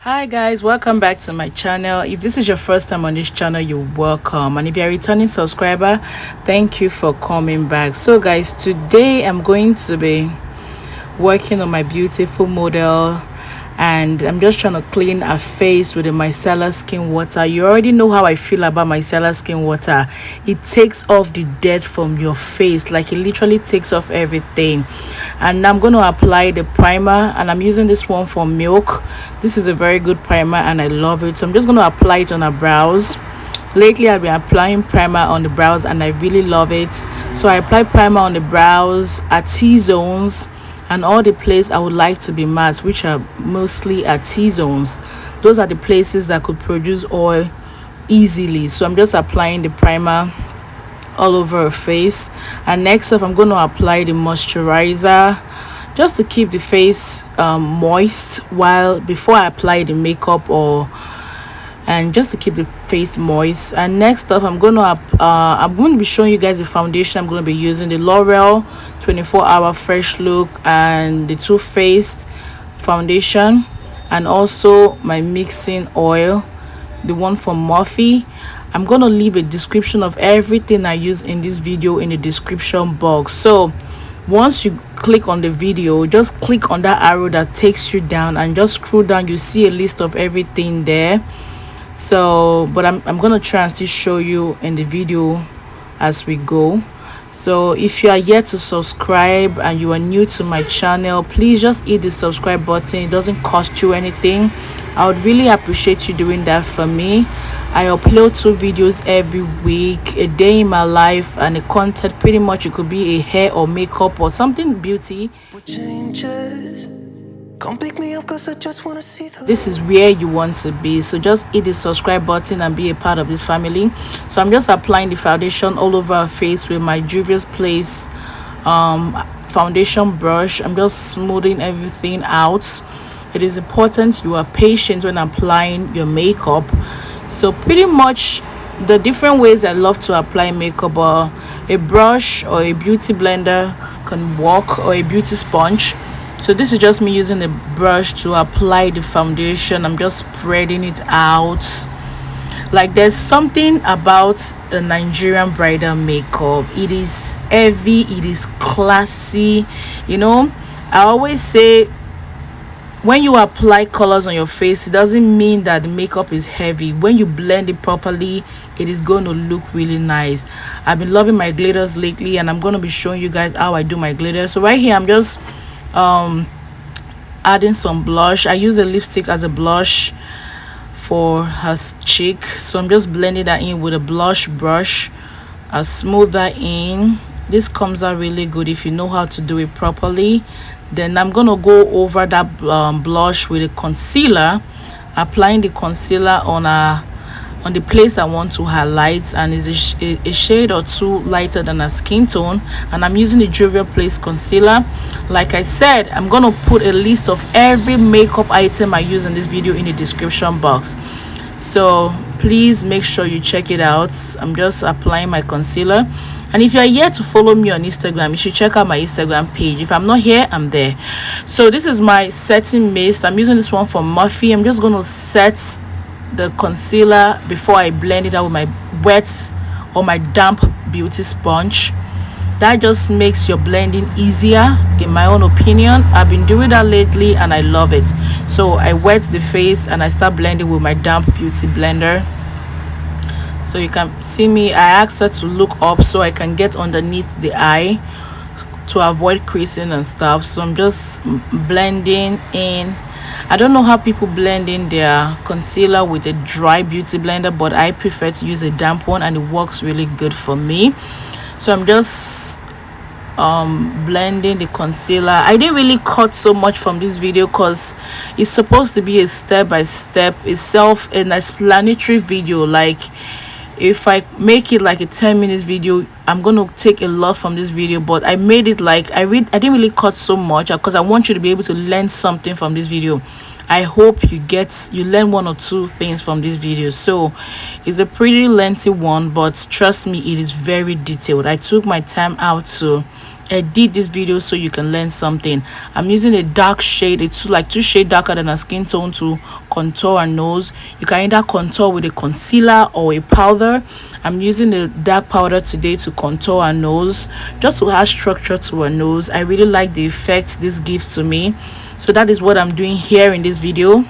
Hi guys, welcome back to my channel. If this is your first time on this channel, you're welcome, and if you're a returning subscriber, thank you for coming back. So guys, today I'm going to be working on my beautiful model, and I'm just trying to clean her face with the micellar skin water. You already know how I feel about micellar skin water. It takes off the dirt from your face, like it literally takes off everything. And I'm going to apply the primer, and I'm using this one for Milk. This is a very good primer and I love it, so I'm just going to apply it on her brows. Lately I've been applying primer on the brows and I really love it. So I apply primer on the brows, at T-zones, and all the places I would like to be masked, which are mostly at T-zones. Those are the places that could produce oil easily. So I'm just applying the primer all over her face, and next up I'm going to apply the moisturizer just to keep the face moist while before I apply the makeup, and just to keep the face moist. And next up I'm going to be showing you guys the foundation I'm going to be using, the L'Oreal 24-hour fresh look and the Too Faced foundation, and also my mixing oil, the one from Morphe. I'm going to leave a description of everything I use in this video in the description box. So once you click on the video, just click on that arrow that takes you down and just scroll down. You see a list of everything there. So but I'm going to try and still show you in the video as we go. So if you are yet to subscribe and you are new to my channel, please just hit the subscribe button. It doesn't cost you anything. I would really appreciate you doing that for me. I upload 2 videos every week, a day in my life, and the content pretty much it could be a hair or makeup or something beauty. Come pick me up, 'cause I just wanna see this is where you want to be. So just hit the subscribe button and be a part of this family. So I'm just applying the foundation all over her face with my Juvia's Place foundation brush. I'm just smoothing everything out. It is important you are patient when applying your makeup. So pretty much the different ways I love to apply makeup are a brush or a beauty blender can work, or a beauty sponge. So this is just me using a brush to apply the foundation. I'm just spreading it out. Like, there's something about the Nigerian bridal makeup. It is heavy, it is classy. You know, I always say when you apply colors on your face, it doesn't mean that the makeup is heavy. When you blend it properly, it is going to look really nice. I've been loving my glitters lately, and I'm going to be showing you guys how I do my glitters. So right here I'm just adding some blush. I use a lipstick as a blush for her cheek, so I'm just blending that in with a blush brush. I'll smooth that in. This comes out really good if you know how to do it properly. Then I'm gonna go over that blush with a concealer, applying the concealer on the place I want to highlight, and is a shade or 2 lighter than her skin tone. And I'm using the Juvia's Place concealer. Like I said, I'm gonna put a list of every makeup item I use in this video in the description box, so please make sure you check it out. I'm just applying my concealer, and if you are yet to follow me on Instagram, you should check out my Instagram page. If I'm not here, I'm there. So this is my setting mist. I'm using this one from Morphe. I'm just going to set the concealer before I blend it out with my wet or my damp beauty sponge. That just makes your blending easier, in my own opinion. I've been doing that lately and I love it. So I wet the face and I start blending with my damp beauty blender. So you can see me, I asked her to look up so I can get underneath the eye to avoid creasing and stuff. So I'm just blending in. I don't know how people blend in their concealer with a dry beauty blender, but I prefer to use a damp one and it works really good for me. So I'm just blending the concealer. I didn't really cut so much from this video because it's supposed to be a step-by-step, an explanatory video. Like, if I make it like a 10-minute video, I'm gonna take a lot from this video, but I made it like I didn't really cut so much because I want you to be able to learn something from this video. I hope you learn 1 or 2 things from this video. So it's a pretty lengthy one, but trust me, it is very detailed. I took my time out to edit this video so you can learn something. I'm using a dark shade. It's like 2 shades darker than a skin tone to contour a nose. You can either contour with a concealer or a powder. I'm using the dark powder today to contour a nose, just to add structure to a nose. I really like the effects this gives to me, so that is what I'm doing here in this video,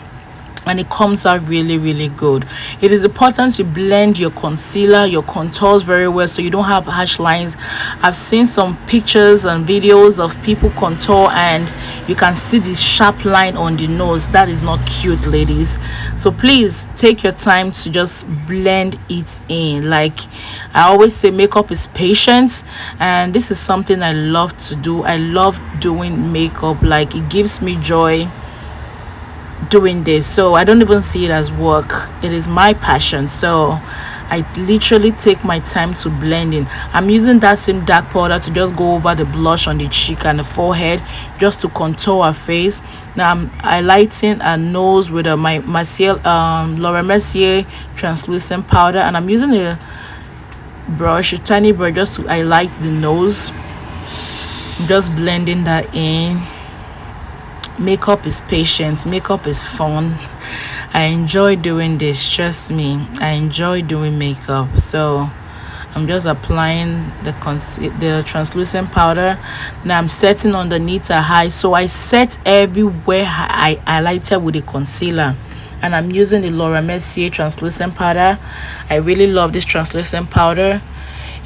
and it comes out really good. It is important to blend your concealer, your contours very well, so you don't have harsh lines. I've seen some pictures and videos of people contour and you can see this sharp line on the nose. That is not cute, ladies. So please take your time to just blend it in. Like I always say, makeup is patience, and this is something I love to do. I love doing makeup. Like, it gives me joy doing this, so I don't even see it as work. It is my passion, so I literally take my time to blend in. I'm using that same dark powder to just go over the blush on the cheek and the forehead, just to contour our face. Now I'm highlighting a nose with my Laura Mercier translucent powder, and I'm using a brush, a tiny brush, just to highlight the nose. Just blending that in. Makeup is patience, makeup is fun. I enjoy doing this, trust me. I enjoy doing makeup. So I'm just applying the translucent powder. Now I'm setting underneath a high, so I set everywhere I highlighted with a concealer, and I'm using the Laura Mercier translucent powder. I really love this translucent powder.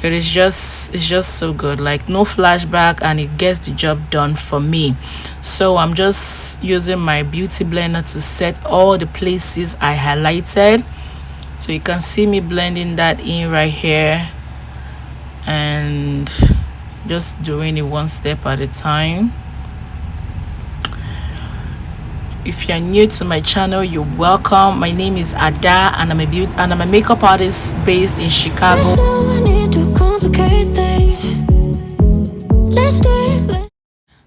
It's just so good, like no flashback, and it gets the job done for me. So I'm just using my beauty blender to set all the places I highlighted, so you can see me blending that in right here, and just doing it one step at a time. If you're new to my channel, you're welcome. My name is Ada, and I'm a makeup artist based in Chicago.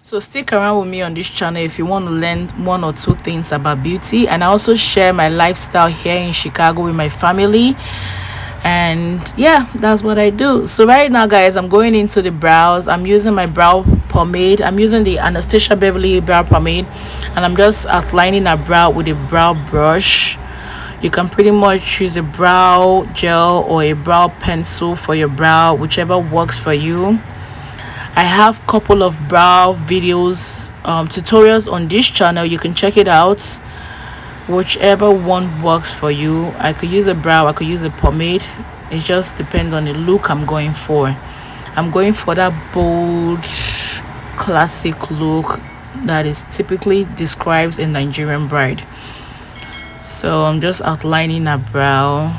So stick around with me on this channel if you want to learn 1 or 2 things about beauty. And I also share my lifestyle here in Chicago with my family, and yeah, that's what I do. So right now, guys, I'm going into the brows. I'm using my brow pomade. I'm using the Anastasia Beverly brow pomade, and I'm just outlining a brow with a brow brush. You can pretty much use a brow gel or a brow pencil for your brow, whichever works for you. I have a couple of brow videos, tutorials on this channel. You can check it out, whichever one works for you. I could use a brow, I could use a pomade. It just depends on the look I'm going for. I'm going for that bold classic look that is typically describes a Nigerian bride. So I'm just outlining a brow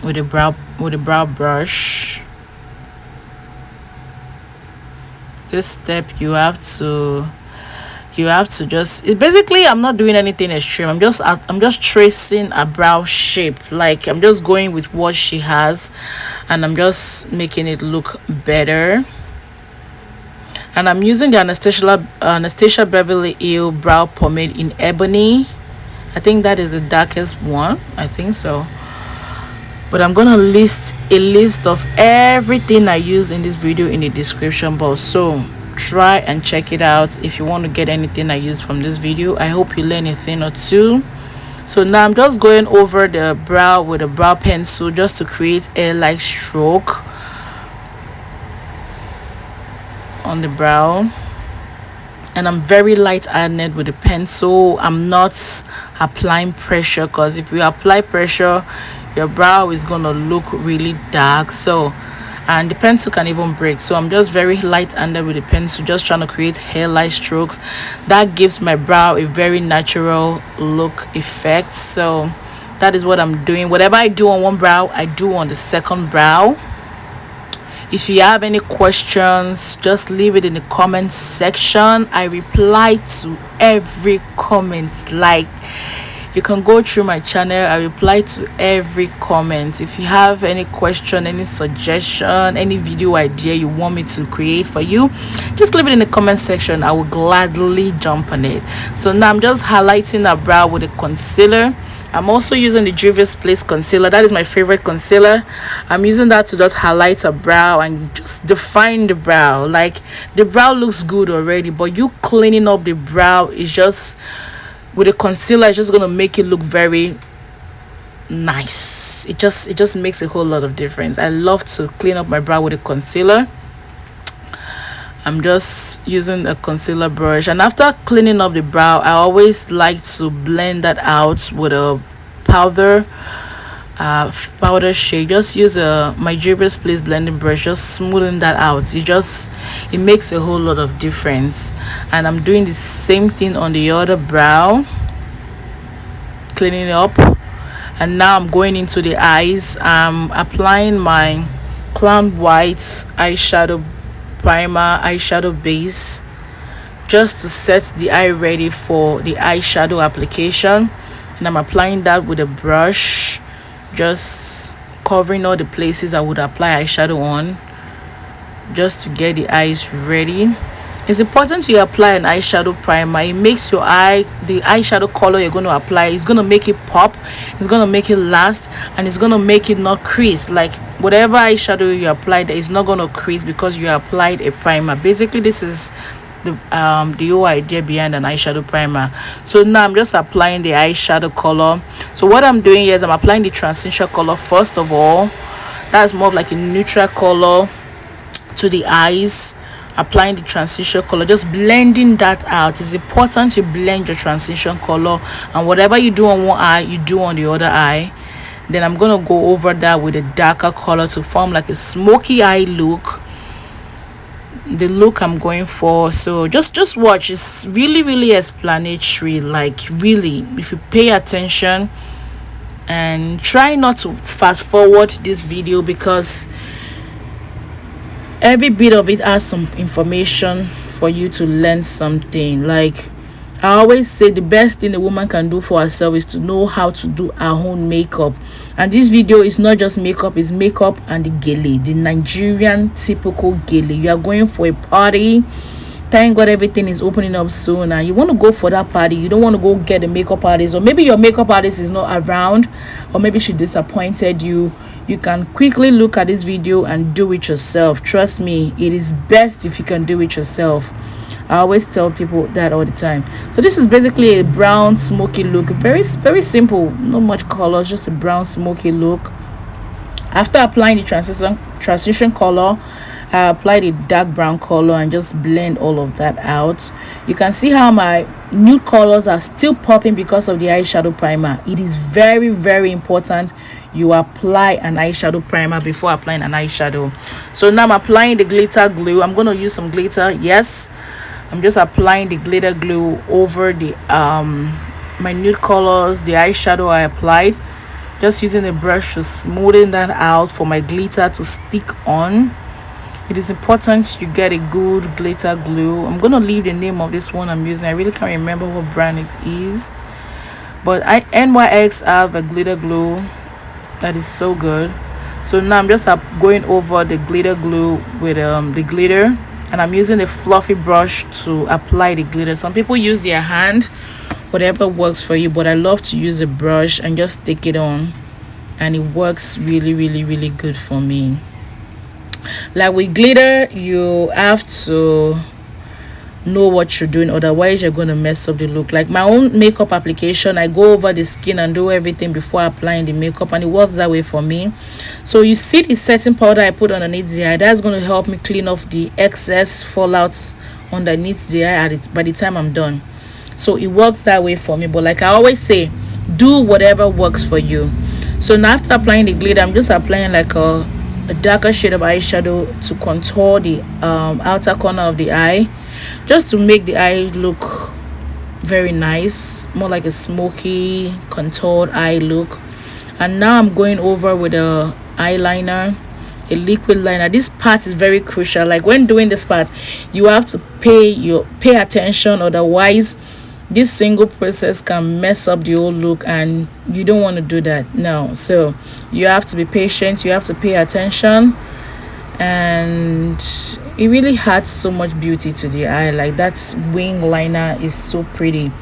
with a brow brush. This step you have to just, basically I'm not doing anything extreme. I'm just tracing a brow shape. Like, I'm just going with what she has, and I'm just making it look better. And I'm using the Anastasia Beverly Hills brow pomade in ebony. I think that is the darkest one, I think so. But I'm gonna list a list of everything I use in this video in the description box, so try and check it out if you want to get anything I use from this video. I hope you learn a thing or two. So now I'm just going over the brow with a brow pencil, just to create a light stroke on the brow. And I'm very light-handed with the pencil. I'm not applying pressure, because if you apply pressure, your brow is gonna look really dark. So, and the pencil can even break. So I'm just very light-handed with the pencil, just trying to create hairline strokes that gives my brow a very natural look effect. So that is what I'm doing. Whatever I do on one brow, I do on the second brow. If you have any questions, just leave it in the comment section. I reply to every comment. Like, you can go through my channel, I reply to every comment. If you have any question, any suggestion, any video idea you want me to create for you, just leave it in the comment section. I will gladly jump on it. So now I'm just highlighting a brow with a concealer. I'm also using the Juvia's Place concealer. That is my favorite concealer. I'm using that to just highlight a brow and just define the brow. Like, the brow looks good already, but you cleaning up the brow is just, with a concealer, it's just gonna make it look very nice. It just makes a whole lot of difference. I love to clean up my brow with a concealer. I'm just using a concealer brush, and after cleaning up the brow, I always like to blend that out with a powder powder shade. Just use my Juvia's Place blending brush, just smoothing that out. It makes a whole lot of difference. And I'm doing the same thing on the other brow, cleaning it up. And now I'm going into the eyes. I'm applying my Clown White eyeshadow primer, eyeshadow base, just to set the eye ready for the eyeshadow application. And I'm applying that with a brush, just covering all the places I would apply eyeshadow on, just to get the eyes ready. It's important to apply an eyeshadow primer. It makes your the eyeshadow color you're going to apply, it's going to make it pop, it's going to make it last, and it's going to make it not crease. Like, whatever eyeshadow you apply, there is not going to crease because you applied a primer. Basically, this is the whole idea behind an eyeshadow primer. So now I'm just applying the eyeshadow color. So what I'm doing here is I'm applying the transition color first of all. That's more of like a neutral color to the eyes. Applying the transition color, just blending that out. It's important to blend your transition color, and whatever you do on one eye, you do on the other eye. Then I'm gonna go over that with a darker color to form like a smoky eye look, the look I'm going for. So just watch. It's really explanatory. Like, really, if you pay attention, and try not to fast forward this video, because every bit of it has some information for you to learn something. Like, I always say, the best thing a woman can do for herself is to know how to do her own makeup. And this video is not just makeup, it's makeup and the gele, the Nigerian typical gele. You are going for a party. Thank God everything is opening up soon, and you want to go for that party. You don't want to go get a makeup artist, or maybe your makeup artist is not around, or maybe she disappointed you. You can quickly look at this video and do it yourself. Trust me, it is best if you can do it yourself. I always tell people that all the time. So this is basically a brown smoky look, very simple, not much colors, just a brown smoky look. After applying the transition color, I applied a dark brown color and just blend all of that out. You can see how my nude colors are still popping because of the eyeshadow primer. It is very important you apply an eyeshadow primer before applying an eyeshadow. So now I'm applying the glitter glue. I'm going to use some glitter. Yes, I'm just applying the glitter glue over the my nude colors, the eyeshadow I applied. Just using a brush to smoothen that out for my glitter to stick on. It is important you get a good glitter glue. I'm gonna leave the name of this one I'm using. I really can't remember what brand it is, but NYX have a glitter glue that is so good. So now I'm just going over the glitter glue with the glitter, and I'm using a fluffy brush to apply the glitter. Some people use their hand, whatever works for you, but I love to use a brush and just stick it on, and it works really good for me. Like with glitter, you have to know what you're doing, otherwise you're going to mess up the look. Like my own makeup application, I go over the skin and do everything before applying the makeup, and it works that way for me. So you see the setting powder I put underneath the eye, that's going to help me clean off the excess fallout underneath the eye by the time I'm done. So it works that way for me. But like I always say, do whatever works for you. So now after applying the glitter, I'm just applying like a darker shade of eyeshadow to contour the outer corner of the eye, just to make the eye look very nice, more like a smoky contoured eye look. And now I'm going over with a eyeliner, a liquid liner. This part is very crucial. Like when doing this part, you have to pay attention, otherwise this single process can mess up the whole look, and you don't want to do that. No, so you have to be patient, you have to pay attention, and it really adds so much beauty to the eye. Like that wing liner is so pretty.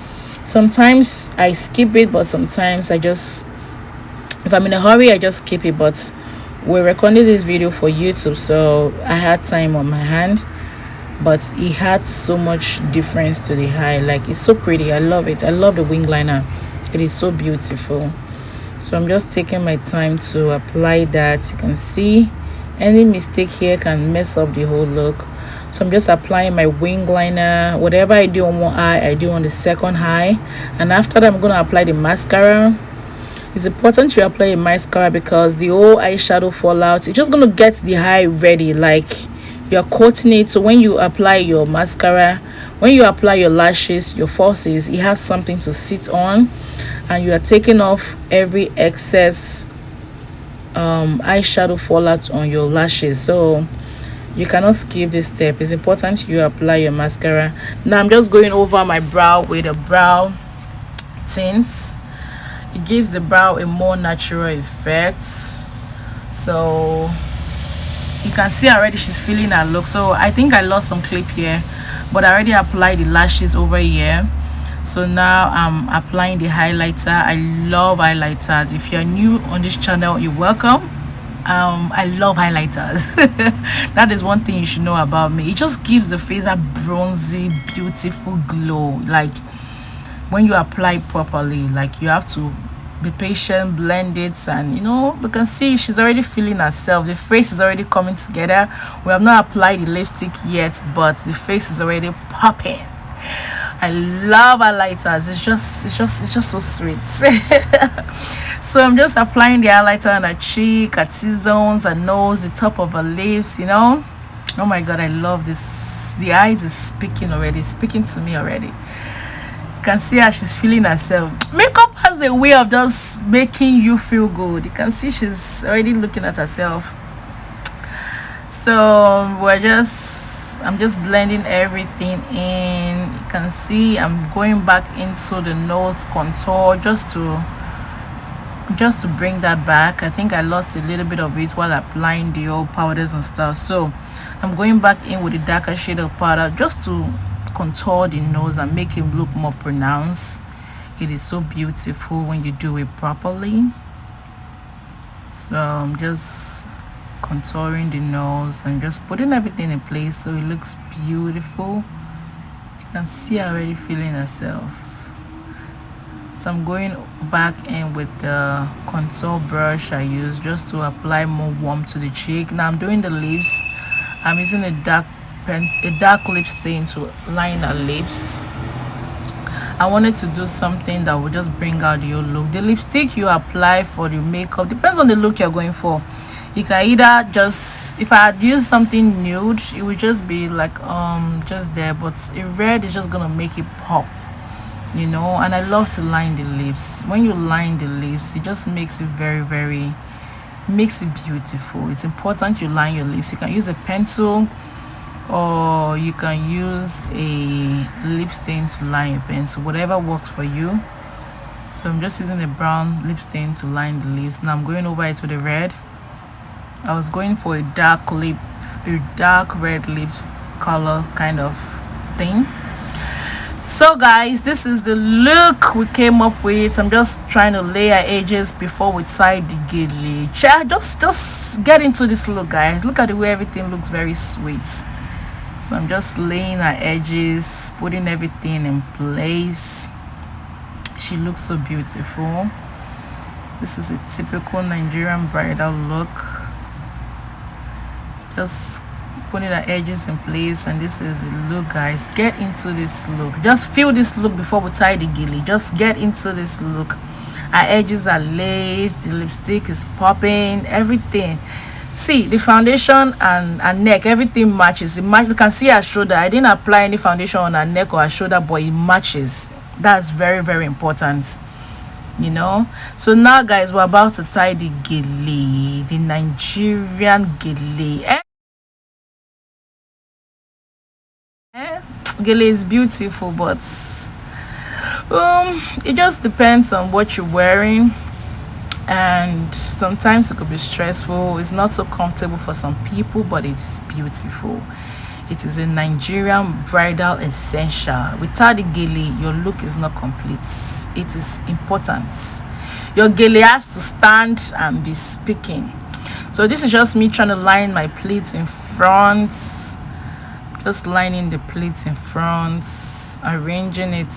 Sometimes I skip it, but sometimes I just, if I'm in a hurry, I just skip it. But we're recording this video for YouTube, so I had time on my hand. But it had so much difference to the eye. Like, it's so pretty. I love it. I love the wing liner. It is so beautiful. So I'm just taking my time to apply that. You can see any mistake here can mess up the whole look. So I'm just applying my wing liner. Whatever I do on one eye, I do on the second eye. And after that, I'm going to apply the mascara. It's important to apply a mascara because the whole eyeshadow fallout, it's just going to get the eye ready. Like, you're coating it. So when you apply your mascara, when you apply your lashes, your falsies, it has something to sit on, and you are taking off every excess eyeshadow fallout on your lashes. So you cannot skip this step. It's important you apply your mascara. Now I'm just going over my brow with a brow tints. It gives the brow a more natural effect. So you can see already she's feeling her look. So I think I lost some clip here, but I already applied the lashes over here. So now I'm applying the highlighter. I love highlighters. If you're new on this channel, you're welcome. I love highlighters. That is one thing you should know about me. It just gives the face a bronzy, beautiful glow. Like, when you apply it properly, like, you have to be patient, blend it, and you can see she's already feeling herself. The face is already coming together. We have not applied the lipstick yet, but the face is already popping. I love highlighters. It's just so sweet. So I'm just applying the highlighter on her cheek, her T-zones, her nose, the top of her lips. Oh my god, I love this. The eyes is speaking already, speaking to me already. You can see how she's feeling herself. Makeup has a way of just making you feel good. You can see she's already looking at herself. So I'm just blending everything in. You can see I'm going back into the nose contour just to bring that back. I think I lost a little bit of it while applying the old powders and stuff. So I'm going back in with a darker shade of powder just to contour the nose and make him look more pronounced. It is so beautiful when you do it properly. So I'm just contouring the nose and just putting everything in place so it looks beautiful. You can see her already feeling herself. So I'm going back in with the contour brush I use just to apply more warmth to the cheek. Now I'm doing the lips. I'm using a dark lip stain to line her lips. I wanted to do something that would just bring out your look. The lipstick you apply for the makeup depends on the look you're going for. You can either just, if I had used something nude, it would just be like just there, but a red is just gonna make it pop. And I love to line the lips. When you line the lips, it just makes it makes it beautiful. It's important you line your lips. You can use a pencil or you can use a lip stain to line your pencil, whatever works for you. So I'm just using a brown lip stain to line the lips. Now I'm going over it with a red. I was going for a dark red lip color kind of thing. So guys, this is the look we came up with. I'm just trying to lay our edges before we tie the gele. Just get into this look, guys. Look at the way everything looks very sweet. So I'm just laying our edges, putting everything in place. She looks so beautiful. This is a typical Nigerian bridal look. Just putting the edges in place, and this is the look, guys. Get into this look. Just feel this look before we tie the gele. Just get into this look. Our edges are laid, the lipstick is popping, everything. See, the foundation and neck, everything matches. You can see her shoulder. I didn't apply any foundation on her neck or her shoulder, but it matches. That's very, very important. So now, guys, we're about to tie the gele, the Nigerian gele. Gele is beautiful, but it just depends on what you're wearing, and sometimes it could be stressful. It's not so comfortable for some people, but it's beautiful. It is a Nigerian bridal essential. Without the gele, your look is not complete. It is important. Your gele has to stand and be speaking. So this is just me trying to line my pleats in front. Just lining the pleats in front, arranging it,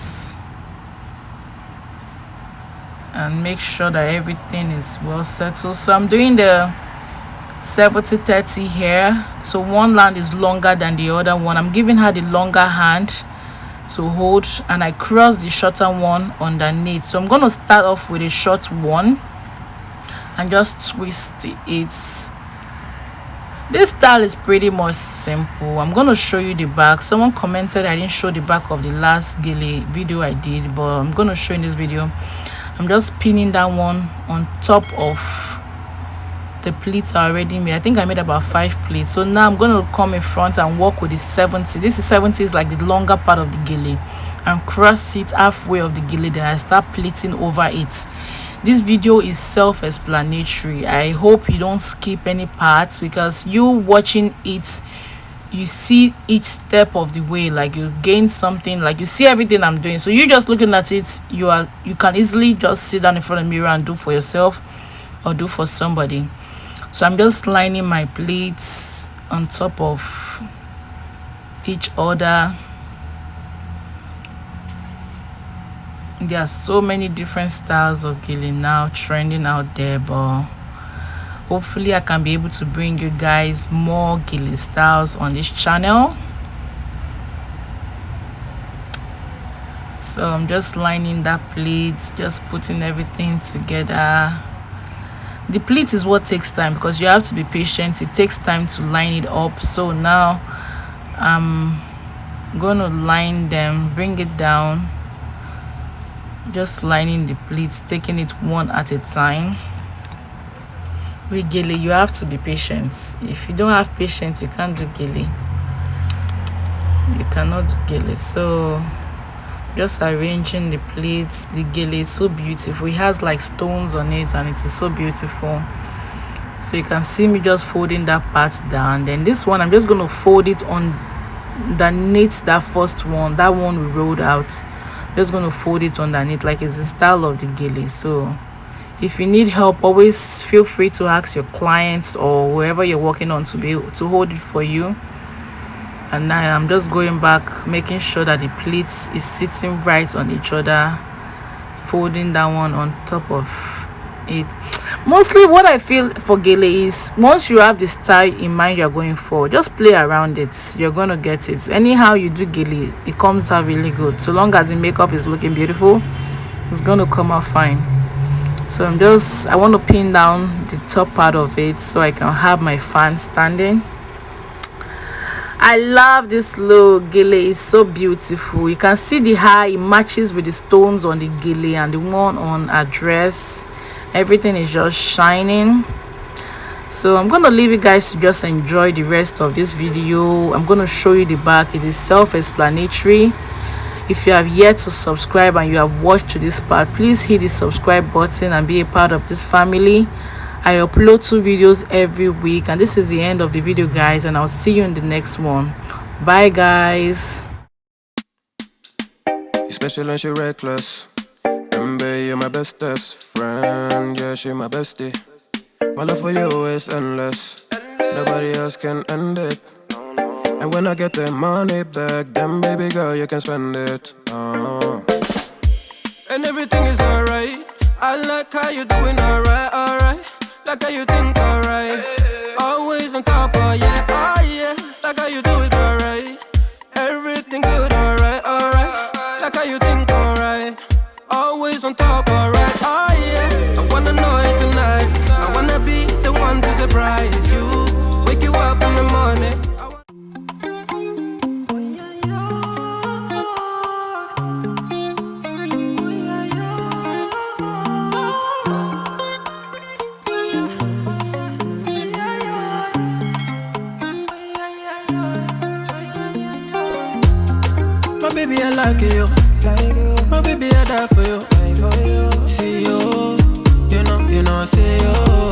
and make sure that everything is well settled. So I'm doing the 70-30 here. So one hand is longer than the other one. I'm giving her the longer hand to hold, and I cross the shorter one underneath. So I'm going to start off with a short one and just twist it. This style is pretty much simple. I'm going to show you the back. Someone commented I didn't show the back of the last gele video I did, but I'm going to show in this video. I'm just pinning that one on top of the pleats I already made. I think I made about 5 pleats. So now I'm going to come in front and work with the 70. This is 70 is like the longer part of the gele, and cross it halfway of the gele. Then I start pleating over it. This video is self-explanatory. I hope you don't skip any parts, because you watching it, you see each step of the way, like you gain something, like you see everything I'm doing. So you just looking at it, you can easily just sit down in front of the mirror and do for yourself or do for somebody. So I'm just lining my pleats on top of each other. There are so many different styles of gele now trending out there, but hopefully I can be able to bring you guys more gele styles on this channel. So I'm just lining that pleat, just putting everything together. The pleat is what takes time, because you have to be patient. It takes time to line it up. So now I'm gonna line them, bring it down, just lining the pleats, taking it one at a time. With gele, you have to be patient. If you don't have patience, you can't do gele. You cannot do gele. So just arranging the pleats. The gele is so beautiful. It has like stones on it, and it is so beautiful. So you can see me just folding that part down. Then this one, I'm just going to fold it on underneath that first one, that one we rolled out. Just going to fold it underneath, like it's the style of the gele. So if you need help, always feel free to ask your clients or whoever you're working on to be able to hold it for you. And now I'm just going back, making sure that the pleats is sitting right on each other, folding that one on top of it. Mostly what I feel for gele is, once you have the style in mind you're going for, just play around it. You're going to get it. Anyhow you do gele, it comes out really good. So long as the makeup is looking beautiful, it's going to come out fine. So I want to pin down the top part of it so I can have my fan standing. I love this look. Gele is so beautiful. You can see the hair, it matches with the stones on the gele and the one on her dress. Everything is just shining. So I'm going to leave you guys to just enjoy the rest of this video. I'm going to show you the back. It is self-explanatory. If you have yet to subscribe and you have watched to this part, please hit the subscribe button and be a part of this family. I upload 2 videos every week, and this is the end of the video, guys, and I'll see you in the next one. Bye, guys. You special and she reckless. Remember, you're my bestest friend. Yeah, she my bestie. My love for you is endless. Nobody else can end it. And when I get the money back, then baby girl, you can spend it. And everything is alright. I like how you doing alright, alright. Like how you think alright. Always on top, oh yeah, oh yeah. Like how you do it alright. Everything good, alright, alright. Like how you think alright. Always on top, alright, oh yeah. I wanna know it tonight. I wanna be the one to surprise you. Wake you up in the morning. Baby, I like you. My baby, I die for you. See you, you know, see you.